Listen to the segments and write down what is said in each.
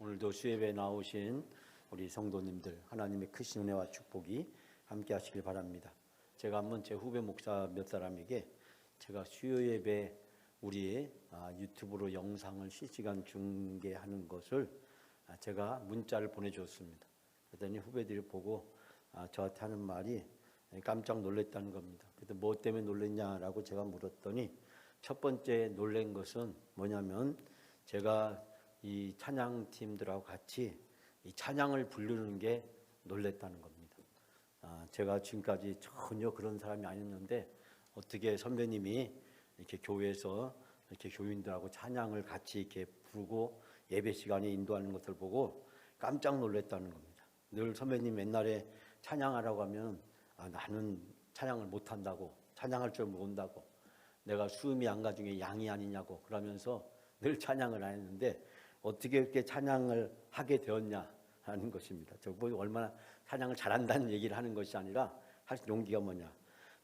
오늘도 수예배에 나오신 우리 성도님들 하나님의 크신 은혜와 축복이 함께 하시길 바랍니다. 제가 한번 제 후배 목사 몇 사람에게 제가 수요예배 우리의 유튜브로 영상을 실시간 중계하는 것을 제가 문자를 보내주었습니다. 그랬더니 후배들이 보고 저한테 하는 말이 깜짝 놀랐다는 겁니다. 그래서 뭐 때문에 놀랐냐라고 제가 물었더니 첫 번째 놀란 것은 뭐냐면 제가 이 찬양팀들하고 같이 이 찬양을 부르는 게 놀랬다는 겁니다. 제가 지금까지 전혀 그런 사람이 아니었는데 어떻게 선배님이 이렇게 교회에서 이렇게 교인들하고 찬양을 같이 이렇게 부르고 예배 시간에 인도하는 것을 보고 깜짝 놀랐다는 겁니다. 늘 선배님 옛날에 찬양하라고 하면 나는 찬양을 못한다고, 찬양할 줄 모른다고, 내가 수음이 안 가중에 양이 아니냐고 그러면서 늘 찬양을 안 했는데 어떻게 이렇게 찬양을 하게 되었냐 하는 것입니다. 저 보고 얼마나 찬양을 잘한다는 얘기를 하는 것이 아니라 할 용기가 뭐냐.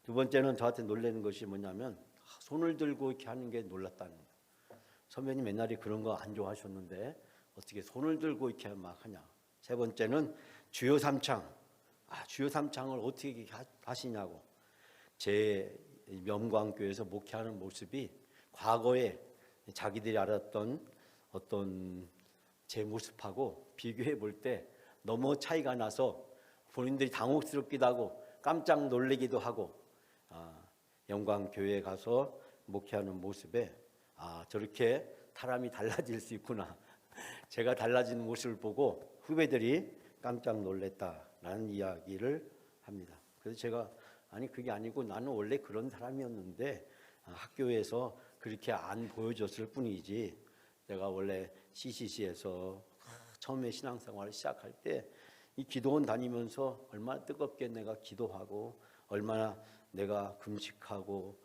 두 번째는 저한테 놀라는 것이 뭐냐면 손을 들고 이렇게 하는 게 놀랐다는 거예요. 선배님 옛날에 그런 거 안 좋아하셨는데 어떻게 손을 들고 이렇게 막 하냐. 세 번째는 주요 삼창. 주요 삼창을 어떻게 하시냐고. 제 명광교회에서 목회하는 모습이 과거에 자기들이 알았던 어떤 제 모습하고 비교해 볼 때 너무 차이가 나서 본인들이 당혹스럽기도 하고 깜짝 놀라기도 하고 영광교회에 가서 목회하는 모습에 저렇게 사람이 달라질 수 있구나. 제가 달라지는 모습을 보고 후배들이 깜짝 놀랐다라는 이야기를 합니다. 그래서 제가 그게 아니고 나는 원래 그런 사람이었는데 학교에서 그렇게 안 보여줬을 뿐이지 내가 원래 CCC에서 처음에 신앙생활을 시작할 때 이 기도원 다니면서 얼마나 뜨겁게 내가 기도하고 얼마나 내가 금식하고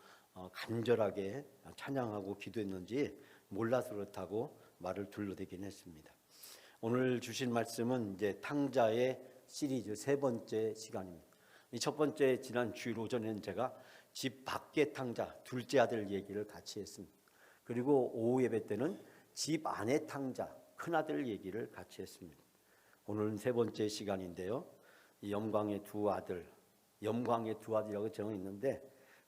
간절하게 찬양하고 기도했는지 몰라서 그렇다고 말을 둘러대긴 했습니다. 오늘 주신 말씀은 이제 탕자의 시리즈 세 번째 시간입니다. 이 첫 번째 지난 주일 오전에는 제가 집 밖의 탕자 둘째 아들 얘기를 같이 했습니다. 그리고 오후 예배 때는 집 안의 탕자 큰아들 얘기를 같이 했습니다. 오늘은 세 번째 시간인데요. 이 영광의 두 아들이라고 정했는데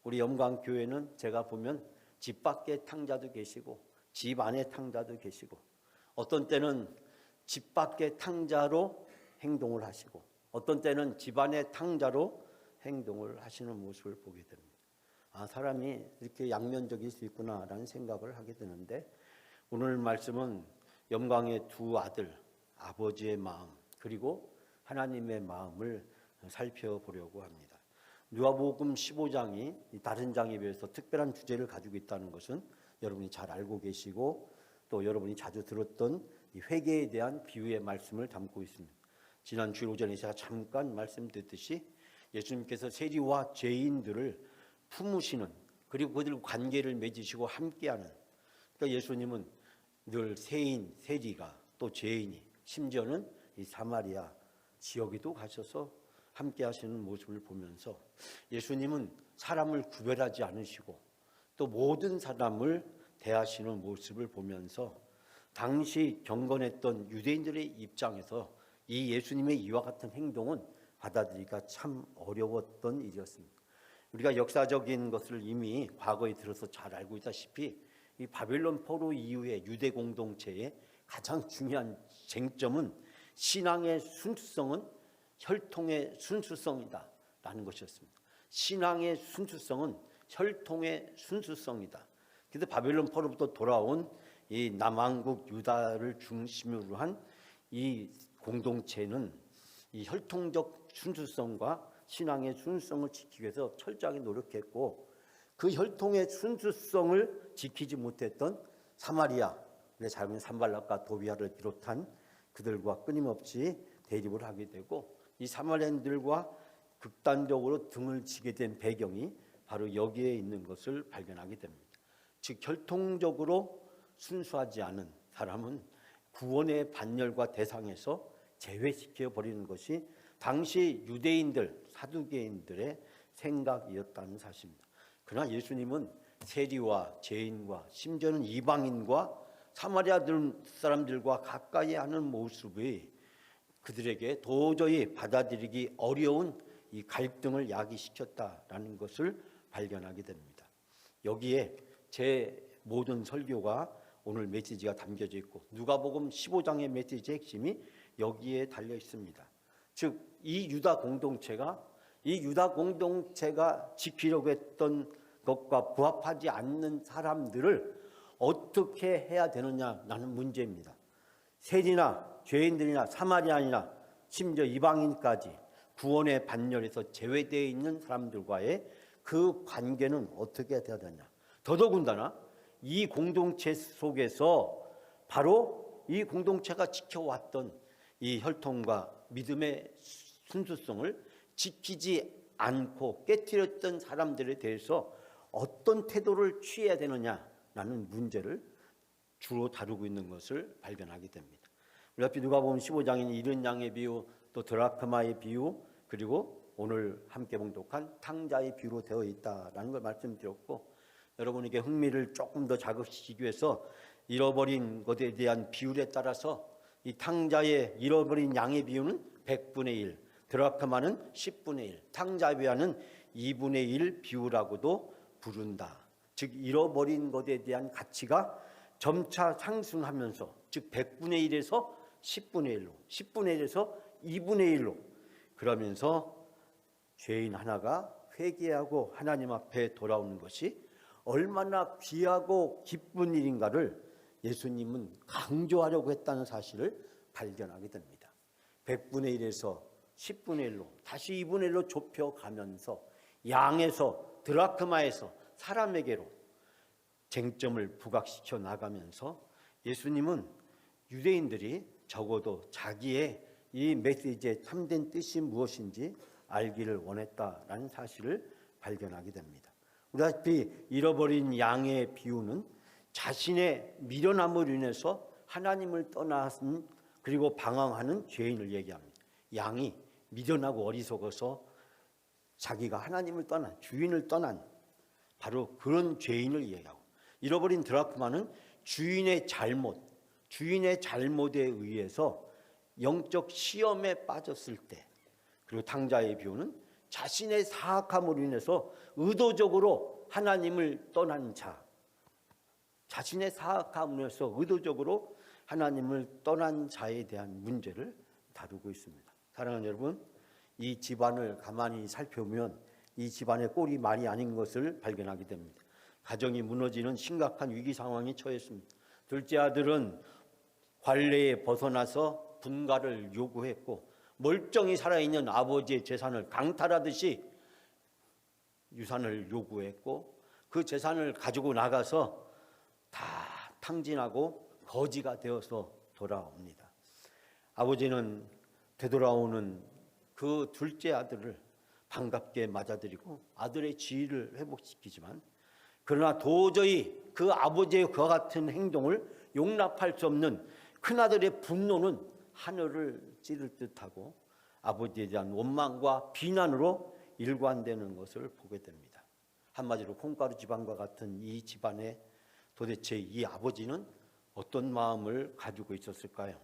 우리 영광교회는 제가 보면 집 밖의 탕자도 계시고 집 안의 탕자도 계시고 어떤 때는 집 밖의 탕자로 행동을 하시고 어떤 때는 집 안의 탕자로 행동을 하시는 모습을 보게 됩니다. 사람이 이렇게 양면적일 수 있구나라는 생각을 하게 되는데 오늘 말씀은 영광의 두 아들, 아버지의 마음 그리고 하나님의 마음을 살펴보려고 합니다. 누가복음 15장이 다른 장에 비해서 특별한 주제를 가지고 있다는 것은 여러분이 잘 알고 계시고 또 여러분이 자주 들었던 이 회개에 대한 비유의 말씀을 담고 있습니다. 지난 주일 오전에 제가 잠깐 말씀드렸듯이 예수님께서 세리와 죄인들을 품으시는 그리고 그들과 관계를 맺으시고 함께하는 그러니까 예수님은 늘 세인, 세리가 또 죄인이 심지어는 이 사마리아 지역에도 가셔서 함께 하시는 모습을 보면서 예수님은 사람을 구별하지 않으시고 또 모든 사람을 대하시는 모습을 보면서 당시 경건했던 유대인들의 입장에서 이 예수님의 이와 같은 행동은 받아들이기가 참 어려웠던 일이었습니다. 우리가 역사적인 것을 이미 과거에 들어서 잘 알고 있다시피 이 바벨론 포로 이후의 유대 공동체의 가장 중요한 쟁점은 신앙의 순수성은 혈통의 순수성이다라는 것이었습니다. 신앙의 순수성은 혈통의 순수성이다. 그래서 바벨론 포로부터 돌아온 이 남왕국 유다를 중심으로 한 이 공동체는 이 혈통적 순수성과 신앙의 순수성을 지키기 위해서 철저하게 노력했고 그 혈통의 순수성을 지키지 못했던 사마리아, 자기는 산발락과 도비아를 비롯한 그들과 끊임없이 대립을 하게 되고 이 사마리아인들과 극단적으로 등을 지게 된 배경이 바로 여기에 있는 것을 발견하게 됩니다. 즉 혈통적으로 순수하지 않은 사람은 구원의 반열과 대상에서 제외시켜 버리는 것이 당시 유대인들, 사두개인들의 생각이었다는 사실입니다. 그러나 예수님은 세리와 죄인과 심지어는 이방인과 사마리아 사람들과 가까이 하는 모습이 그들에게 도저히 받아들이기 어려운 이 갈등을 야기시켰다라는 것을 발견하게 됩니다. 여기에 제 모든 설교가 오늘 메시지가 담겨져 있고 누가복음 15장의 메시지의 핵심이 여기에 달려 있습니다. 즉 이 유다 공동체가 지키려고 했던 것과 부합하지 않는 사람들을 어떻게 해야 되느냐라는 문제입니다. 세리나 죄인들이나 사마리아인이나 심지어 이방인까지 구원의 반열에서 제외되어 있는 사람들과의 그 관계는 어떻게 되어야 되냐. 더더군다나 이 공동체 속에서 바로 이 공동체가 지켜왔던 이 혈통과 믿음의 순수성을 지키지 않고 깨뜨렸던 사람들에 대해서 어떤 태도를 취해야 되느냐라는 문제를 주로 다루고 있는 것을 발견하게 됩니다. 우리 앞에 누가복음 15장에는 잃은 양의 비유, 또 드라크마의 비유, 그리고 오늘 함께 봉독한 탕자의 비유로 되어 있다라는 걸 말씀드렸고, 여러분에게 흥미를 조금 더 자극시키기 위해서 잃어버린 것에 대한 비율에 따라서 이 탕자의 잃어버린 양의 비유는 100분의 1, 드라크마는 10분의 1, 탕자의 비유는 2분의 1 비유라고도 부른다. 즉 잃어버린 것에 대한 가치가 점차 상승하면서, 즉 100분의 1에서 10분의 1로, 10분의 1에서 2분의 1로, 그러면서 죄인 하나가 회개하고 하나님 앞에 돌아오는 것이 얼마나 귀하고 기쁜 일인가를 예수님은 강조하려고 했다는 사실을 발견하게 됩니다. 100분의 1에서 10분의 1로, 다시 2분의 1로 좁혀가면서 양에서, 드라크마에서 사람에게로 쟁점을 부각시켜 나가면서 예수님은 유대인들이 적어도 자기의 이 메시지의 참된 뜻이 무엇인지 알기를 원했다라는 사실을 발견하게 됩니다. 우리다시피 잃어버린 양의 비유는 자신의 미련함으로 인해서 하나님을 떠나신 그리고 방황하는 죄인을 얘기합니다. 양이 미련하고 어리석어서 자기가 하나님을 떠난, 주인을 떠난 바로 그런 죄인을 얘기하고, 잃어버린 드라크마는 주인의 잘못에 의해서 영적 시험에 빠졌을 때, 그리고 탕자의 비유는 자신의 사악함으로 인해서 의도적으로 하나님을 떠난 자, 자신의 사악함으로 인해서 의도적으로 하나님을 떠난 자에 대한 문제를 다루고 있습니다. 사랑하는 여러분, 이 집안을 가만히 살펴보면 이 집안의 꼴이 말이 아닌 것을 발견하게 됩니다. 가정이 무너지는 심각한 위기 상황에 처했습니다. 둘째 아들은 관례에 벗어나서 분가를 요구했고, 멀쩡히 살아있는 아버지의 재산을 강탈하듯이 유산을 요구했고, 그 재산을 가지고 나가서 다 탕진하고 거지가 되어서 돌아옵니다. 아버지는 되돌아오는 그 둘째 아들을 반갑게 맞아들이고 아들의 지위를 회복시키지만, 그러나 도저히 그 아버지의 그와 같은 행동을 용납할 수 없는 큰아들의 분노는 하늘을 찌를 듯하고 아버지에 대한 원망과 비난으로 일관되는 것을 보게 됩니다. 한마디로 콩가루 집안과 같은 이 집안에 도대체 이 아버지는 어떤 마음을 가지고 있었을까요?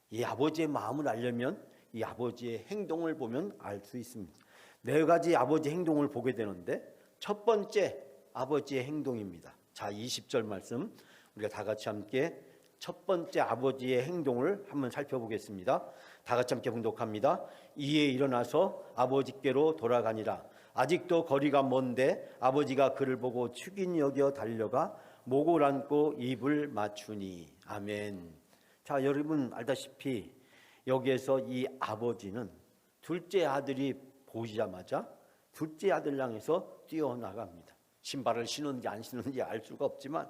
이 아버지의 마음을 알려면 이 아버지의 행동을 보면 알 수 있습니다. 네 가지 아버지 행동을 보게 되는데, 첫 번째 아버지의 행동입니다. 자, 20절 말씀 우리가 다 같이 함께 첫 번째 아버지의 행동을 한번 살펴보겠습니다. 다 같이 함께 봉독합니다. 이에 일어나서 아버지께로 돌아가니라. 아직도 거리가 먼데 아버지가 그를 보고 축인 여겨 달려가 목을 안고 입을 맞추니. 아멘. 자, 여러분 알다시피 여기에서 이 아버지는 둘째 아들이 보이자마자 둘째 아들 향해서 뛰어나갑니다. 신발을 신었는지 안 신었는지 알 수가 없지만,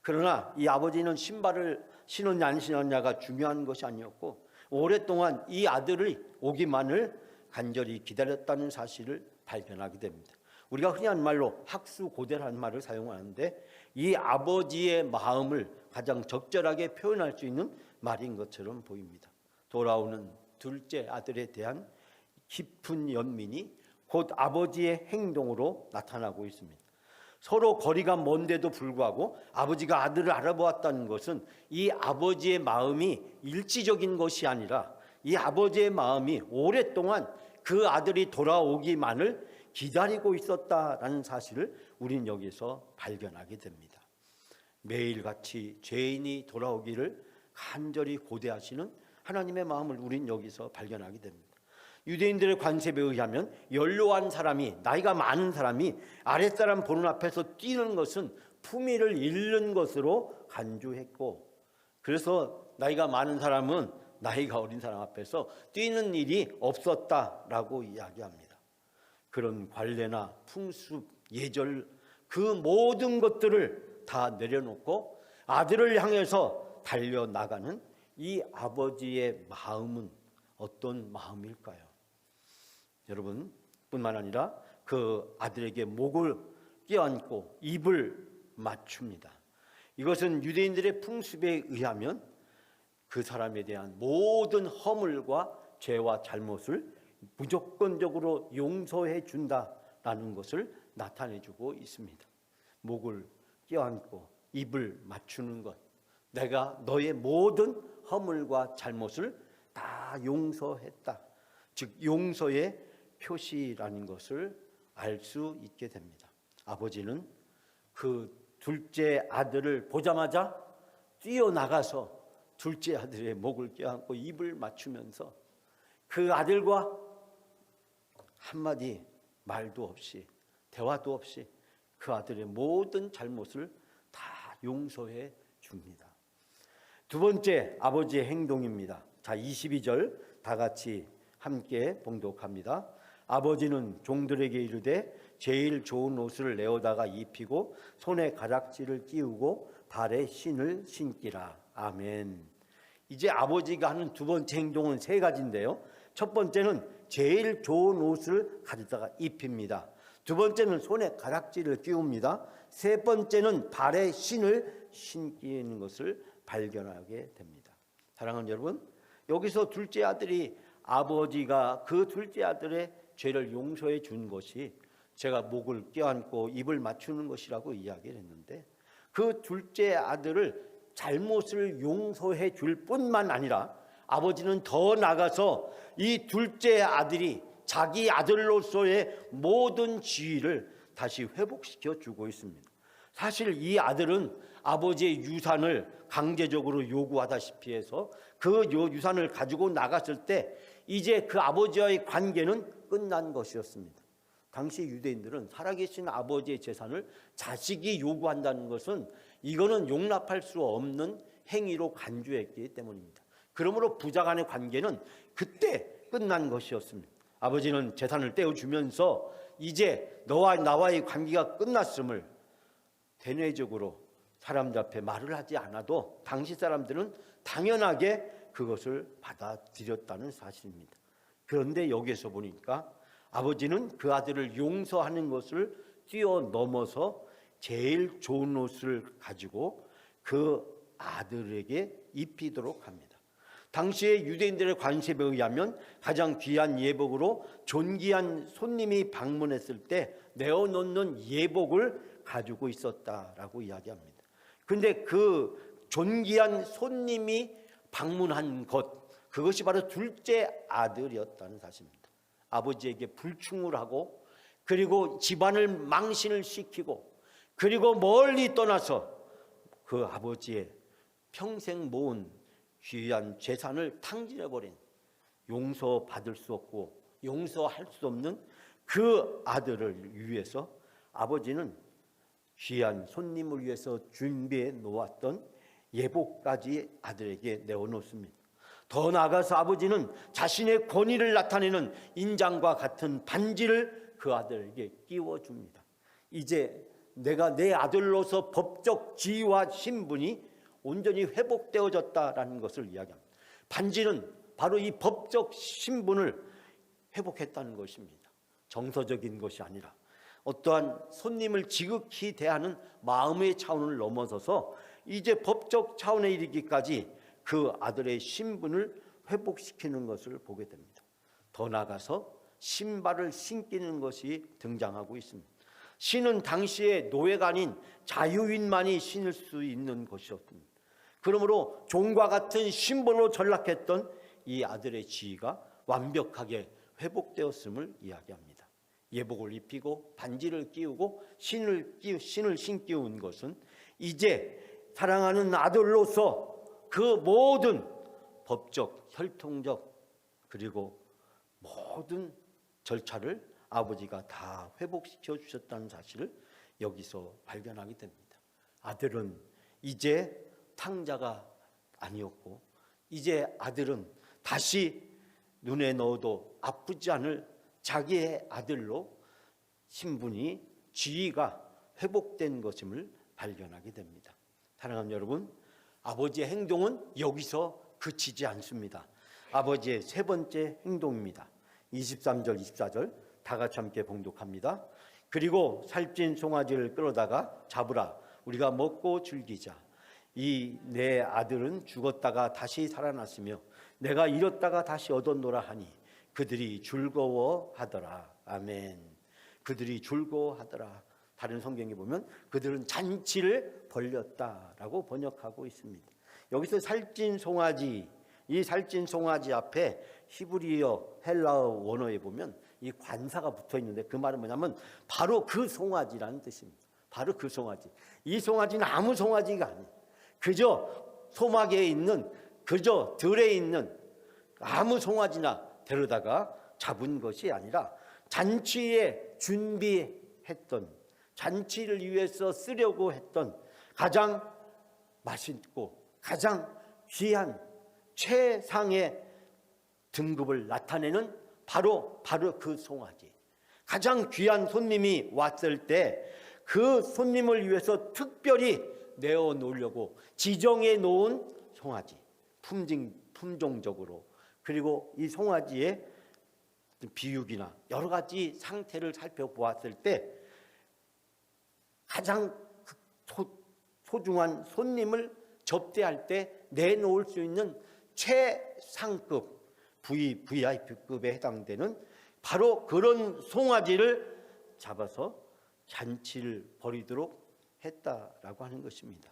그러나 이 아버지는 신발을 신었냐 안 신었냐가 중요한 것이 아니었고, 오랫동안 이 아들의 오기만을 간절히 기다렸다는 사실을 발견하게 됩니다. 우리가 흔히 하는 말로 학수고대라는 말을 사용하는데, 이 아버지의 마음을 가장 적절하게 표현할 수 있는 말인 것처럼 보입니다. 돌아오는 둘째 아들에 대한 깊은 연민이 곧 아버지의 행동으로 나타나고 있습니다. 서로 거리가 먼데도 불구하고 아버지가 아들을 알아보았다는 것은 이 아버지의 마음이 일시적인 것이 아니라 이 아버지의 마음이 오랫동안 그 아들이 돌아오기만을 기다리고 있었다라는 사실을 우린 여기서 발견하게 됩니다. 매일같이 죄인이 돌아오기를 간절히 고대하시는 하나님의 마음을 우린 여기서 발견하게 됩니다. 유대인들의 관습에 의하면 연로한 사람이, 나이가 많은 사람이 아랫사람 보는 앞에서 뛰는 것은 품위를 잃는 것으로 간주했고, 그래서 나이가 많은 사람은 나이가 어린 사람 앞에서 뛰는 일이 없었다라고 이야기합니다. 그런 관례나 풍습, 예절, 그 모든 것들을 다 내려놓고 아들을 향해서 달려나가는 이 아버지의 마음은 어떤 마음일까요? 여러분, 뿐만 아니라 그 아들에게 목을 껴안고 입을 맞춥니다. 이것은 유대인들의 풍습에 의하면 그 사람에 대한 모든 허물과 죄와 잘못을 무조건적으로 용서해 준다라는 것을 나타내주고 있습니다. 목을 껴안고 입을 맞추는 것, 내가 너의 모든 허물과 잘못을 다 용서했다. 즉 용서의 표시라는 것을 알 수 있게 됩니다. 아버지는 그 둘째 아들을 보자마자 뛰어나가서 둘째 아들의 목을 껴안고 입을 맞추면서 그 아들과 한마디 말도 없이 대화도 없이 그 아들의 모든 잘못을 다 용서해 줍니다. 두 번째 아버지의 행동입니다. 자, 22절 다 같이 함께 봉독합니다. 아버지는 종들에게 이르되 제일 좋은 옷을 내어다가 입히고 손에 가락지를 끼우고 발에 신을 신기라. 아멘. 이제 아버지가 하는 두 번째 행동은 세 가지인데요. 첫 번째는 제일 좋은 옷을 가져다가 입힙니다. 두 번째는 손에 가락지를 끼웁니다. 세 번째는 발에 신을 신기는 것을 발견하게 됩니다. 사랑하는 여러분, 여기서 둘째 아들이 아버지가 그 둘째 아들의 죄를 용서해 준 것이 제가 목을 껴안고 입을 맞추는 것이라고 이야기를 했는데, 그 둘째 아들을 잘못을 용서해 줄 뿐만 아니라 아버지는 더 나아가서 이 둘째 아들이 자기 아들로서의 모든 지위를 다시 회복시켜 주고 있습니다. 사실 이 아들은 아버지의 유산을 강제적으로 요구하다시피 해서 그 유산을 가지고 나갔을 때 이제 그 아버지와의 관계는 끝난 것이었습니다. 당시 유대인들은 살아계신 아버지의 재산을 자식이 요구한다는 것은 이거는 용납할 수 없는 행위로 간주했기 때문입니다. 그러므로 부자 간의 관계는 그때 끝난 것이었습니다. 아버지는 재산을 떼어주면서 이제 너와 나와의 관계가 끝났음을 대내적으로 사람들 앞에 말을 하지 않아도 당시 사람들은 당연하게 그것을 받아들였다는 사실입니다. 그런데 여기에서 보니까 아버지는 그 아들을 용서하는 것을 뛰어넘어서 제일 좋은 옷을 가지고 그 아들에게 입히도록 합니다. 당시의 유대인들의 관습에 의하면 가장 귀한 예복으로 존귀한 손님이 방문했을 때 내어놓는 예복을 가지고 있었다라고 이야기합니다. 그런데 그 존귀한 손님이 방문한 것, 그것이 바로 둘째 아들이었다는 사실입니다. 아버지에게 불충을 하고 그리고 집안을 망신을 시키고 그리고 멀리 떠나서 그 아버지의 평생 모은 귀한 재산을 탕진해버린, 용서받을 수 없고 용서할 수 없는 그 아들을 위해서 아버지는 귀한 손님을 위해서 준비해 놓았던 예복까지 아들에게 내어놓습니다. 더 나아가서 아버지는 자신의 권위를 나타내는 인장과 같은 반지를 그 아들에게 끼워줍니다. 이제 내가 내 아들로서 법적 지위와 신분이 온전히 회복되어졌다라는 것을 이야기합니다. 반지는 바로 이 법적 신분을 회복했다는 것입니다. 정서적인 것이 아니라 어떠한 손님을 지극히 대하는 마음의 차원을 넘어서서 이제 법적 차원에 이르기까지 그 아들의 신분을 회복시키는 것을 보게 됩니다. 더 나아가서 신발을 신기는 것이 등장하고 있습니다. 신은 당시에 노예가 아닌 자유인만이 신을 수 있는 것이었습니다. 그러므로 종과 같은 신분으로 전락했던 이 아들의 지위가 완벽하게 회복되었음을 이야기합니다. 예복을 입히고 반지를 끼우고 신을 신기운 것은 이제 사랑하는 아들로서 그 모든 법적, 혈통적 그리고 모든 절차를 아버지가 다 회복시켜 주셨다는 사실을 여기서 발견하게 됩니다. 아들은 이제 탕자가 아니었고 이제 아들은 다시 눈에 넣어도 아프지 않을 자기의 아들로 신분이 지위가 회복된 것임을 발견하게 됩니다. 사랑하는 여러분, 아버지의 행동은 여기서 그치지 않습니다. 아버지의 세 번째 행동입니다. 23절 24절 다 같이 함께 봉독합니다. 그리고 살찐 송아지를 끌어다가 잡으라. 우리가 먹고 즐기자. 이 내 아들은 죽었다가 다시 살아났으며 내가 잃었다가 다시 얻었노라 하니 그들이 즐거워하더라. 아멘. 그들이 즐거워하더라. 다른 성경에 보면 그들은 잔치를 벌였다라고 번역하고 있습니다. 여기서 살찐 송아지, 이 살찐 송아지 앞에 히브리어 헬라어 원어에 보면 이 관사가 붙어 있는데 그 말은 뭐냐면 바로 그 송아지라는 뜻입니다. 바로 그 송아지. 이 송아지는 아무 송아지가 아니에요. 그저 소막에 있는, 그저 들에 있는 아무 송아지나 데려다가 잡은 것이 아니라 잔치에 준비했던, 잔치를 위해서 쓰려고 했던 가장 맛있고 가장 귀한 최상의 등급을 나타내는 바로 그 송아지. 가장 귀한 손님이 왔을 때 그 손님을 위해서 특별히 내어 놓으려고 지정해 놓은 송아지, 품종적으로. 그리고 이 송아지의 비육이나 여러 가지 상태를 살펴보았을 때 가장 소중한 손님을 접대할 때 내놓을 수 있는 최상급 VIP급에 해당되는 바로 그런 송아지를 잡아서 잔치를 벌이도록 했다라고 하는 것입니다.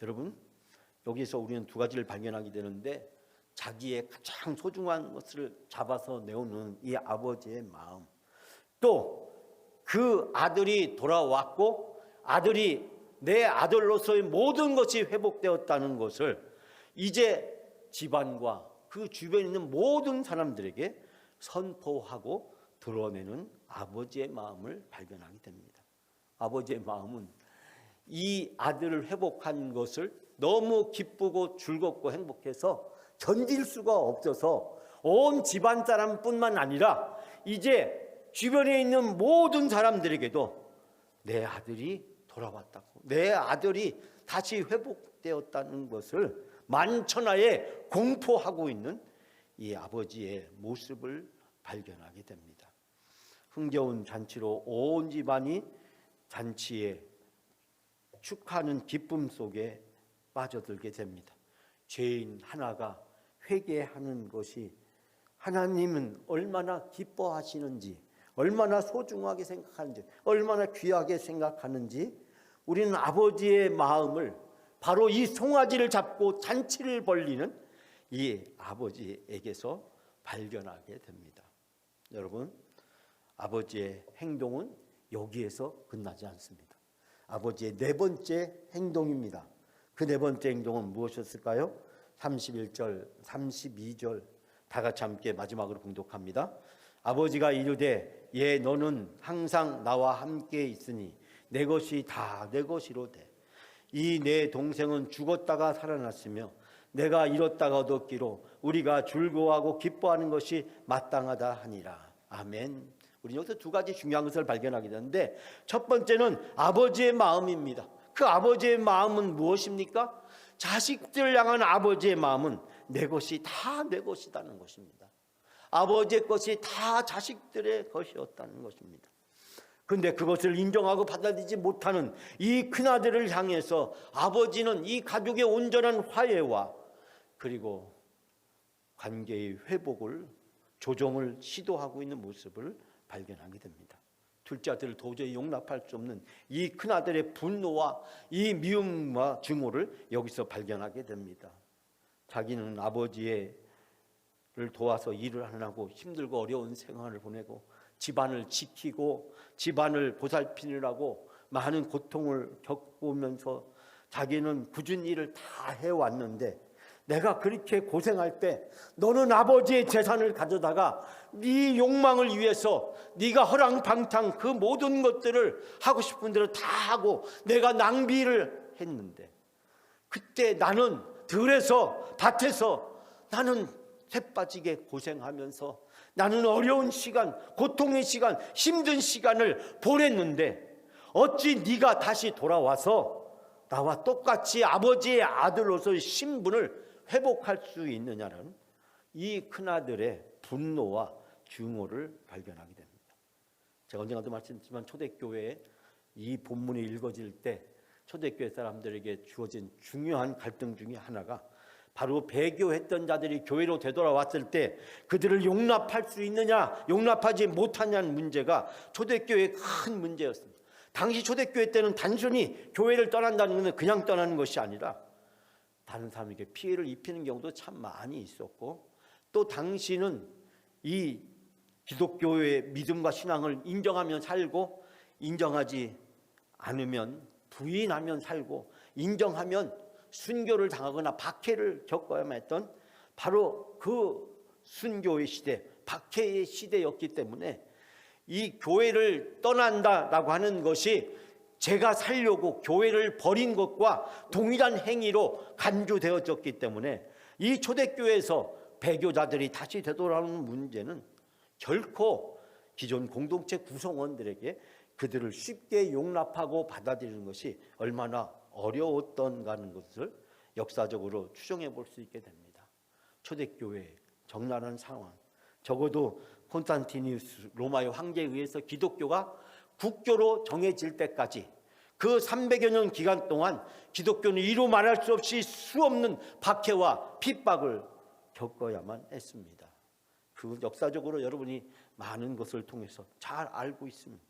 여러분, 여기서 우리는 두 가지를 발견하게 되는데 자기의 가장 소중한 것을 잡아서 내오는 이 아버지의 마음, 또 그 아들이 돌아왔고 아들이 내 아들로서의 모든 것이 회복되었다는 것을 이제 집안과 그 주변에 있는 모든 사람들에게 선포하고 드러내는 아버지의 마음을 발견하게 됩니다. 아버지의 마음은 이 아들을 회복한 것을 너무 기쁘고 즐겁고 행복해서 견딜 수가 없어서 온 집안 사람뿐만 아니라 이제 주변에 있는 모든 사람들에게도 내 아들이 돌아왔다고, 내 아들이 다시 회복되었다는 것을 만천하에 공포하고 있는 이 아버지의 모습을 발견하게 됩니다. 흥겨운 잔치로 온 집안이 잔치에 축하하는 기쁨 속에 빠져들게 됩니다. 죄인 하나가 회개하는 것이 하나님은 얼마나 기뻐하시는지, 얼마나 소중하게 생각하는지, 얼마나 귀하게 생각하는지 우리는 아버지의 마음을 바로 이 송아지를 잡고 잔치를 벌리는 이 아버지에게서 발견하게 됩니다. 여러분, 아버지의 행동은 여기에서 끝나지 않습니다. 아버지의 네 번째 행동입니다. 그 네 번째 행동은 무엇이었을까요? 31절, 32절 다 같이 함께 마지막으로 봉독합니다. 아버지가 이르되 예 너는 항상 나와 함께 있으니 내 것이 다 내 것이로되 이 내 동생은 죽었다가 살아났으며 내가 잃었다가 얻었기로 우리가 즐거워하고 기뻐하는 것이 마땅하다 하니라. 아멘. 우리 여기서 두 가지 중요한 것을 발견하게 되는데 첫 번째는 아버지의 마음입니다. 그 아버지의 마음은 무엇입니까? 자식들 향한 아버지의 마음은 내 것이 다 내 것이라는 것입니다. 아버지의 것이 다 자식들의 것이었다는 것입니다. 그런데 그것을 인정하고 받아들이지 못하는 이 큰아들을 향해서 아버지는 이 가족의 온전한 화해와 그리고 관계의 회복을, 조정을 시도하고 있는 모습을 발견하게 됩니다. 둘째 아들을 도저히 용납할 수 없는 이 큰아들의 분노와 이 미움과 증오를 여기서 발견하게 됩니다. 자기는 아버지를 도와서 일을 안 하고 힘들고 어려운 생활을 보내고 집안을 지키고 집안을 보살피느라고 많은 고통을 겪으면서 자기는 굳은 일을 다 해왔는데, 내가 그렇게 고생할 때 너는 아버지의 재산을 가져다가 네 욕망을 위해서 네가 허랑방탕 그 모든 것들을 하고 싶은 대로 다 하고 내가 낭비를 했는데, 그때 나는 들에서 밭에서 나는 새빠지게 고생하면서 나는 어려운 시간, 고통의 시간, 힘든 시간을 보냈는데 어찌 네가 다시 돌아와서 나와 똑같이 아버지의 아들로서의 신분을 회복할 수 있느냐는 이 큰아들의 분노와 증오를 발견하게 됩니다. 제가 언젠가도 말씀드렸지만 초대교회에 이 본문이 읽어질 때 초대교회 사람들에게 주어진 중요한 갈등 중에 하나가 바로 배교했던 자들이 교회로 되돌아왔을 때 그들을 용납할 수 있느냐 용납하지 못하냐는 문제가 초대교회의 큰 문제였습니다. 당시 초대교회 때는 단순히 교회를 떠난다는 것은 그냥 떠나는 것이 아니라 다른 사람에게 피해를 입히는 경우도 참 많이 있었고, 또 당시는 이 기독교의 믿음과 신앙을 인정하면 살고 인정하지 않으면 부인하면 살고 인정하면 순교를 당하거나 박해를 겪어야만 했던 바로 그 순교의 시대, 박해의 시대였기 때문에 이 교회를 떠난다라고 하는 것이 제가 살려고 교회를 버린 것과 동일한 행위로 간주되어졌기 때문에 이 초대교회에서 배교자들이 다시 되돌아오는 문제는 결코 기존 공동체 구성원들에게 그들을 쉽게 용납하고 받아들이는 것이 얼마나 어려웠던가 하는 것을 역사적으로 추정해 볼 수 있게 됩니다. 초대교회의 적나라한 상황, 적어도 콘스탄티누스 로마의 황제에 의해서 기독교가 국교로 정해질 때까지 그 300여 년 기간 동안 기독교는 이루 말할 수 없이 수없는 박해와 핍박을 겪어야만 했습니다. 그 역사적으로 여러분이 많은 것을 통해서 잘 알고 있습니다.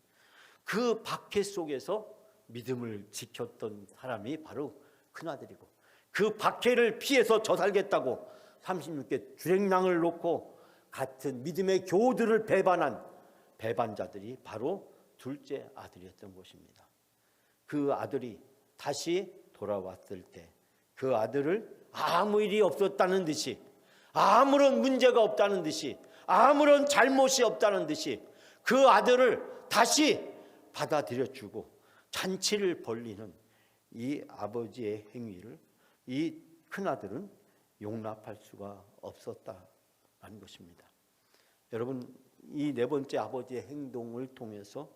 그 박해 속에서 믿음을 지켰던 사람이 바로 큰아들이고, 그 박해를 피해서 저 살겠다고 36개 주랭랑을 놓고 같은 믿음의 교우들을 배반한 배반자들이 바로 둘째 아들이었던 것입니다. 그 아들이 다시 돌아왔을 때 그 아들을 아무 일이 없었다는 듯이, 아무런 문제가 없다는 듯이, 아무런 잘못이 없다는 듯이 그 아들을 다시 받아들여주고 잔치를 벌리는 이 아버지의 행위를 이 큰아들은 용납할 수가 없었다는 것입니다. 여러분, 이 네 번째 아버지의 행동을 통해서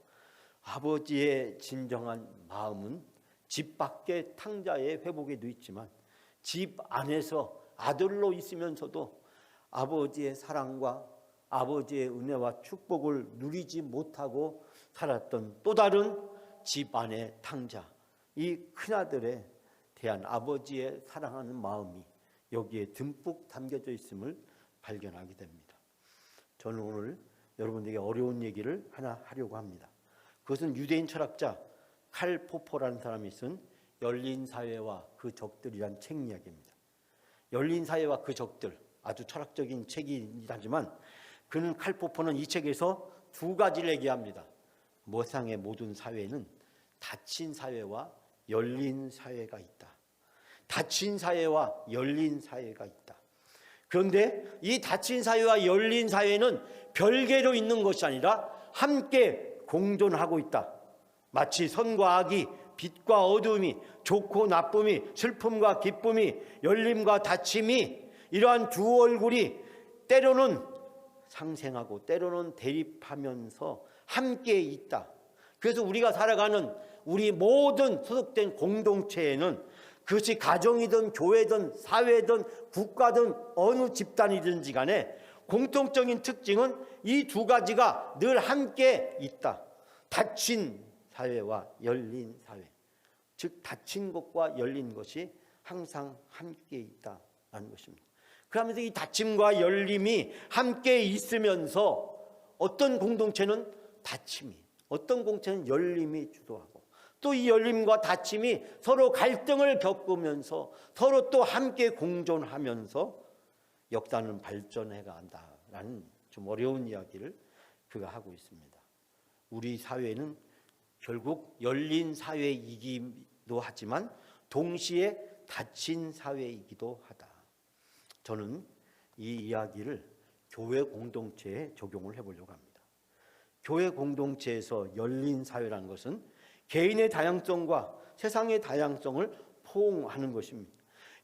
아버지의 진정한 마음은 집 밖의 탕자의 회복에도 있지만 집 안에서 아들로 있으면서도 아버지의 사랑과 아버지의 은혜와 축복을 누리지 못하고 살았던 또 다른 집 안의 탕자, 이 큰아들에 대한 아버지의 사랑하는 마음이 여기에 듬뿍 담겨져 있음을 발견하게 됩니다. 저는 오늘 여러분에게 어려운 얘기를 하나 하려고 합니다. 그것은 유대인 철학자 칼 포퍼라는 사람이 쓴 열린 사회와 그 적들이란 책 이야기입니다. 열린 사회와 그 적들, 아주 철학적인 책이긴 하지만 그는 칼 포퍼는 이 책에서 두 가지를 얘기합니다. 세상의 모든 사회는 닫힌 사회와 열린 사회가 있다. 닫힌 사회와 열린 사회가 있다. 그런데 이 닫힌 사회와 열린 사회는 별개로 있는 것이 아니라 함께 공존하고 있다. 마치 선과 악이, 빛과 어두움이, 좋고 나쁨이, 슬픔과 기쁨이, 열림과 닫힘이 이러한 두 얼굴이 때로는 상생하고 때로는 대립하면서 함께 있다. 그래서 우리가 살아가는 우리 모든 소속된 공동체에는 그것이 가정이든 교회든 사회든 국가든 어느 집단이든지 간에 공통적인 특징은 이 두 가지가 늘 함께 있다. 닫힌 사회와 열린 사회, 즉 닫힌 것과 열린 것이 항상 함께 있다는 것입니다. 그러면서 이 닫힘과 열림이 함께 있으면서 어떤 공동체는 닫힘이, 어떤 공동체는 열림이 주도하고 또 이 열림과 닫힘이 서로 갈등을 겪으면서 서로 또 함께 공존하면서 역사는 발전해 간다라는 좀 어려운 이야기를 그가 하고 있습니다. 우리 사회는 결국 열린 사회이기도 하지만 동시에 닫힌 사회이기도 하다. 저는 이 이야기를 교회 공동체에 적용을 해보려고 합니다. 교회 공동체에서 열린 사회라는 것은 개인의 다양성과 세상의 다양성을 포옹하는 것입니다.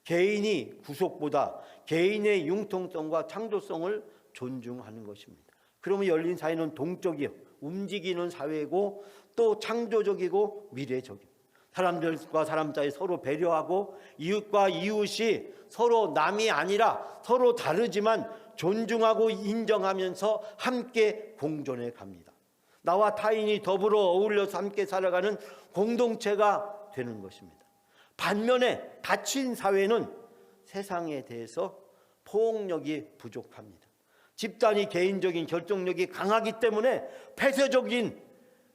개인이 구속보다 개인의 융통성과 창조성을 존중하는 것입니다. 그러면 열린 사회는 동적이요, 움직이는 사회고 또 창조적이고 미래적입니다. 사람들과 사람 사이 서로 배려하고 이웃과 이웃이 서로 남이 아니라 서로 다르지만 존중하고 인정하면서 함께 공존해 갑니다. 나와 타인이 더불어 어울려서 함께 살아가는 공동체가 되는 것입니다. 반면에 닫힌 사회는 세상에 대해서 포용력이 부족합니다. 집단이 개인적인 결정력이 강하기 때문에 폐쇄적인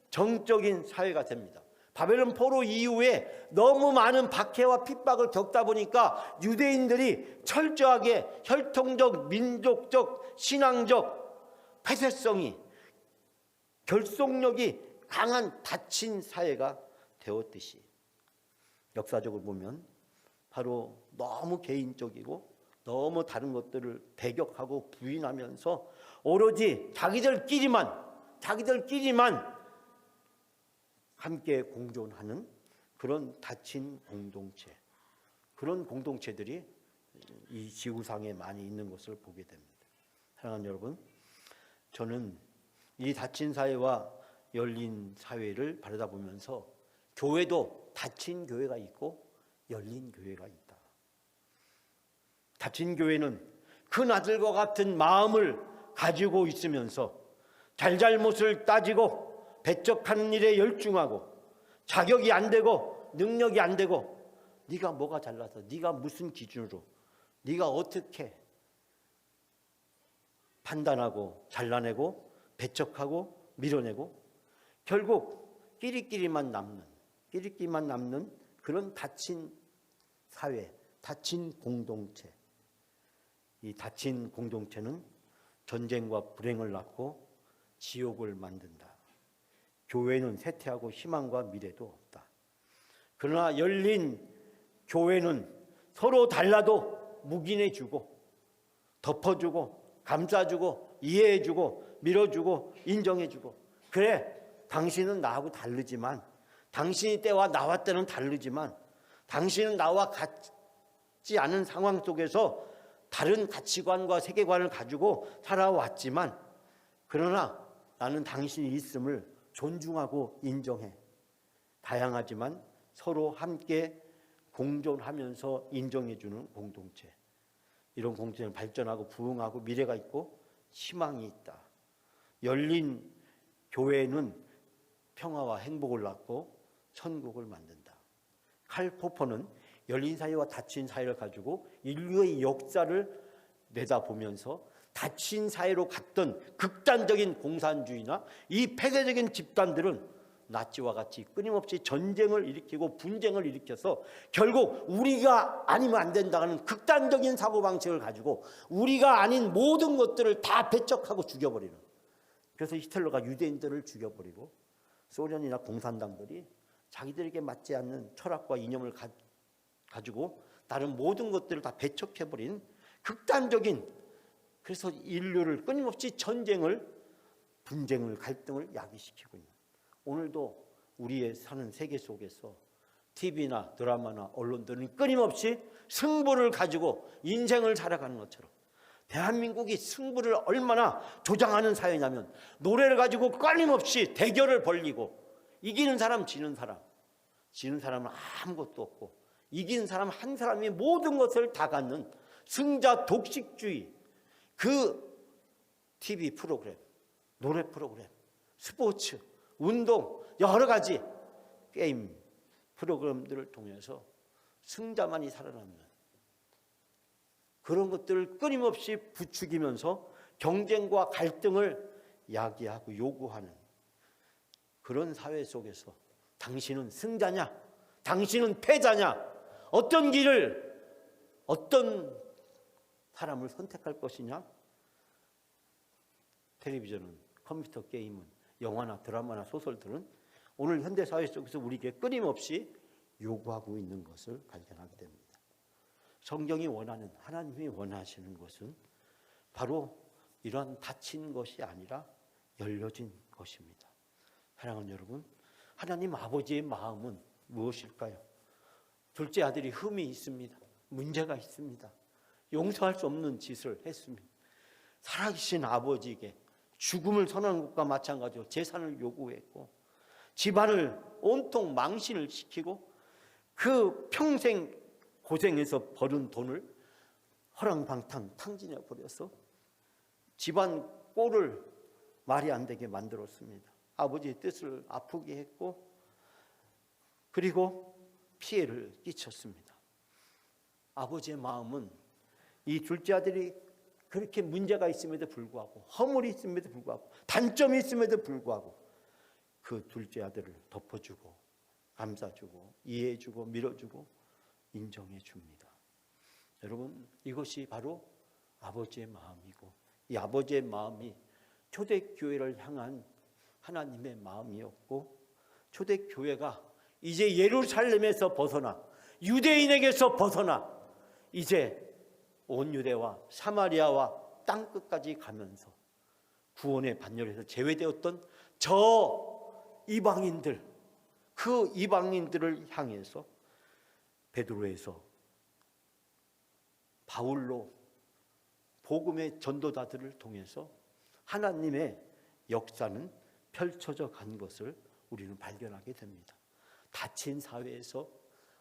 정적인 사회가 됩니다. 바벨론 포로 이후에 너무 많은 박해와 핍박을 겪다 보니까 유대인들이 철저하게 혈통적, 민족적, 신앙적 폐쇄성이, 결속력이 강한 닫힌 사회가 되었듯이 역사적으로 보면 바로 너무 개인적이고 너무 다른 것들을 배격하고 부인하면서 오로지 자기들끼리만 함께 공존하는 그런 닫힌 공동체, 그런 공동체들이 이 지구상에 많이 있는 것을 보게 됩니다. 사랑하는 여러분, 저는 이 닫힌 사회와 열린 사회를 바라다 보면서 교회도 닫힌 교회가 있고 열린 교회가 있다. 닫힌 교회는 큰 아들과 같은 마음을 가지고 있으면서 잘잘못을 따지고 배척하는 일에 열중하고 자격이 안 되고 능력이 안 되고 네가 뭐가 잘나서, 네가 무슨 기준으로, 네가 어떻게 판단하고 잘라내고 배척하고 밀어내고 결국 끼리끼리만 남는 그런 닫힌 사회, 닫힌 공동체. 이 닫힌 공동체는 전쟁과 불행을 낳고 지옥을 만든다. 교회는 쇠퇴하고 희망과 미래도 없다. 그러나 열린 교회는 서로 달라도 묵인해주고 덮어주고 감싸주고 이해해주고 밀어주고 인정해주고, 그래 당신은 나하고 다르지만, 당신이 때와 나와 때는 다르지만, 당신은 나와 같지 않은 상황 속에서 다른 가치관과 세계관을 가지고 살아왔지만, 그러나 나는 당신이 있음을 존중하고 인정해. 다양하지만 서로 함께 공존하면서 인정해주는 공동체. 이런 공동체는 발전하고 부흥하고 미래가 있고 희망이 있다. 열린 교회는 평화와 행복을 낳고 천국을 만든다. 칼 포퍼는 열린 사회와 닫힌 사회를 가지고 인류의 역사를 내다보면서 닫힌 사회로 갔던 극단적인 공산주의나 이 폐쇄적인 집단들은 나치와 같이 끊임없이 전쟁을 일으키고 분쟁을 일으켜서 결국 우리가 아니면 안 된다는 극단적인 사고방식을 가지고 우리가 아닌 모든 것들을 다 배척하고 죽여버리는, 그래서 히틀러가 유대인들을 죽여버리고 소련이나 공산당들이 자기들에게 맞지 않는 철학과 이념을 가지고 다른 모든 것들을 다 배척해버린 극단적인, 그래서 인류를 끊임없이 전쟁을, 분쟁을, 갈등을 야기시키고 있는, 오늘도 우리의 사는 세계 속에서 TV나 드라마나 언론들은 끊임없이 승부를 가지고 인생을 살아가는 것처럼 대한민국이 승부를 얼마나 조장하는 사회냐면 노래를 가지고 끊임없이 대결을 벌이고 이기는 사람 지는 사람은 아무것도 없고 이기는 사람 한 사람이 모든 것을 다 갖는 승자 독식주의, 그 TV 프로그램, 노래 프로그램, 스포츠, 운동, 여러 가지 게임 프로그램들을 통해서 승자만이 살아남는 그런 것들을 끊임없이 부추기면서 경쟁과 갈등을 야기하고 요구하는 그런 사회 속에서 당신은 승자냐? 당신은 패자냐? 어떤 길을, 어떤 사람을 선택할 것이냐? 텔레비전은, 컴퓨터 게임은, 영화나 드라마나 소설들은 오늘 현대사회 속에서 우리에게 끊임없이 요구하고 있는 것을 발견하게 됩니다. 성경이 원하는, 하나님이 원하시는 것은 바로 이러한 닫힌 것이 아니라 열려진 것입니다. 사랑하는 여러분, 하나님 아버지의 마음은 무엇일까요? 둘째 아들이 흠이 있습니다. 문제가 있습니다. 용서할 수 없는 짓을 했습니다. 살아계신 아버지에게 죽음을 선언한 것과 마찬가지로 재산을 요구했고 집안을 온통 망신을 시키고 그 평생 고생해서 벌은 돈을 허랑방탕 탕진해 버려서 집안 꼴을 말이 안 되게 만들었습니다. 아버지의 뜻을 아프게 했고 그리고 피해를 끼쳤습니다. 아버지의 마음은 이 둘째 아들이 그렇게 문제가 있음에도 불구하고 허물이 있음에도 불구하고 단점이 있음에도 불구하고 그 둘째 아들을 덮어주고 감싸주고 이해해주고 밀어주고 인정해줍니다. 여러분, 이것이 바로 아버지의 마음이고 이 아버지의 마음이 초대교회를 향한 하나님의 마음이었고 초대교회가 이제 예루살렘에서 벗어나 유대인에게서 벗어나 이제 온 유대와 사마리아와 땅끝까지 가면서 구원의 반열에서 제외되었던 저 이방인들, 그 이방인들을 향해서 베드로에서 바울로 복음의 전도자들을 통해서 하나님의 역사는 펼쳐져 간 것을 우리는 발견하게 됩니다. 닫힌 사회에서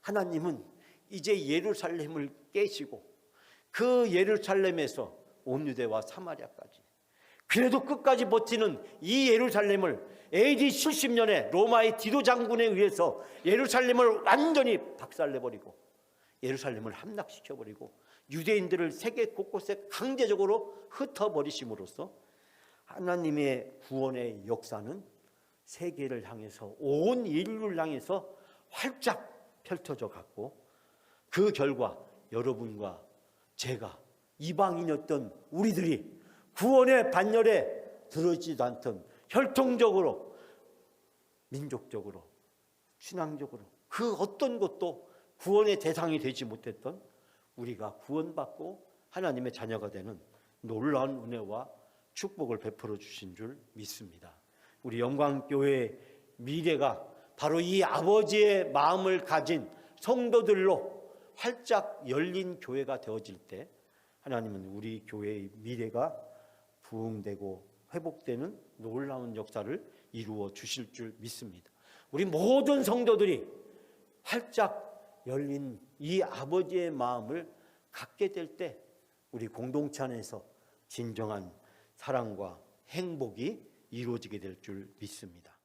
하나님은 이제 예루살렘을 깨시고 그 예루살렘에서 온 유대와 사마리아까지 그래도 끝까지 버티는 이 예루살렘을 AD 70년에 로마의 디도 장군에 의해서 예루살렘을 완전히 박살내버리고 예루살렘을 함락시켜버리고 유대인들을 세계 곳곳에 강제적으로 흩어버리심으로써 하나님의 구원의 역사는 세계를 향해서 온 인류를 향해서 활짝 펼쳐져 갔고 그 결과 여러분과 제가 이방인이었던 우리들이 구원의 반열에 들어있지도 않던 혈통적으로 민족적으로 신앙적으로 그 어떤 것도 구원의 대상이 되지 못했던 우리가 구원받고 하나님의 자녀가 되는 놀라운 은혜와 축복을 베풀어 주신 줄 믿습니다. 우리 영광교회의 미래가 바로 이 아버지의 마음을 가진 성도들로 활짝 열린 교회가 되어질 때 하나님은 우리 교회의 미래가 부흥되고 회복되는 놀라운 역사를 이루어 주실 줄 믿습니다. 우리 모든 성도들이 활짝 열린 이 아버지의 마음을 갖게 될 때 우리 공동체 안에서 진정한 사랑과 행복이 이루어지게 될 줄 믿습니다.